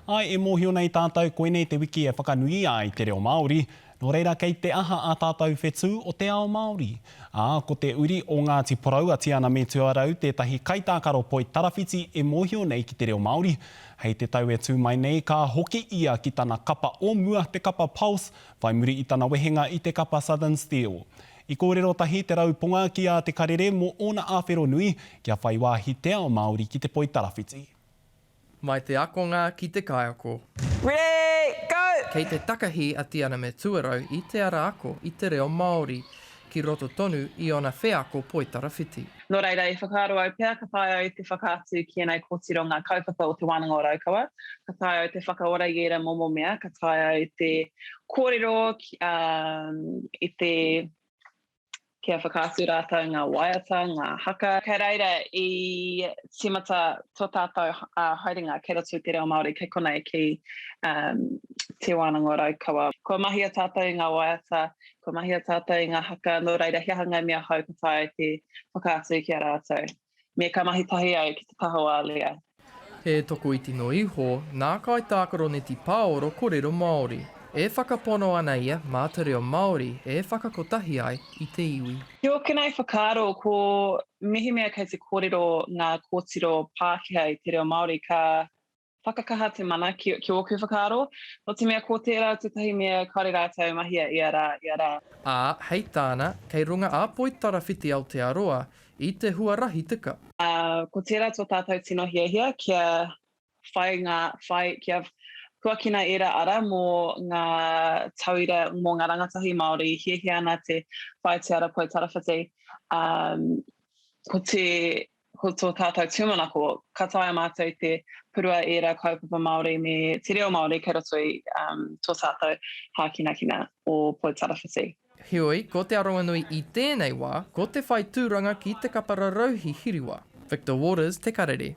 Ai e mōhio nei tātou koenei te wiki e whakanui ai te reo Māori, no reira kei te aha a tātou whetū o te ao Māori. Ko te uri o Ngāti Porou a Tiana me Tuarau, tētahi kaitākaro poi tarawhiti e mōhio nei ki te reo Māori. Hei te tau e tū mai nei, ka hoki ia ki tana kapa o mua te kapa Pulse, vai muri i tana wehenga i te kapa Southern Steel. I kōrero tahi te rauponga ki a te karere mo ona āwhero nui, kia whai wāhi te ao Māori ki te poi tarawhiti. Mai te akonga ki te kaiako. Ready, go! Kei te takahi a Tiana me Tuarau i te ara ako i te reo Māori, ki roto tonu i ona wheako poi tarawhiti. Nō reira, i whakaaro au pēr, ka whae au te whakaatu ki enei kōtiro ngā kaupapa o te wānanga o Raukawa. Ka whae au te whakaora i era momo mea, ka whae au te kōrero i te kia whakaatu rātou ngā waiata, ngā haka. Kei reira, i timata tō tātou haerenga kei roto te reo Māori, kei konei ki te wānanga o Raukawa. Kua mahi a tātou ngā waiata, kua mahi a tātou ngā haka, nō reira, hea hanga mea hau ka whae te whakaatu ki a rātou. Me ka mahi tahi au ki te taho a lea. He toko iti no iho, nā kai tākaro ne ti pāoro kōrero Māori. E whakapono ana ia mā te reo Māori e whakakotahi ai i te iwi. Ki o kenei whakaaro, ko mihi mea kei te kōrero ngā kōtiro Pākehā i te reo Māori ka whakakaha te mana ki oku whakaaro. No te mea ko tērā tutahi mea kare rātou mahia i a rā. Hei tāna, kei runga āpoi tarawhiti Aotearoa i te huarahi tika. Ko tērā tō tātou tino hiahia kia kia kuakina era ara mō ngā tauira mō ngā rangatahi Māori hiahia ana te whae te ara poi tarawhiti. Ko tō tātou tūmanako, ka taia mātou te purua era kaupapa Māori me te reo Māori kei roto i tō tātou hākinakina o poi tarawhiti. Heoi, ko te aronganui i tēnei wā, ko te whai tūranga ki te kapa rarauhi hiriwa. Victor Waters, Te Karere.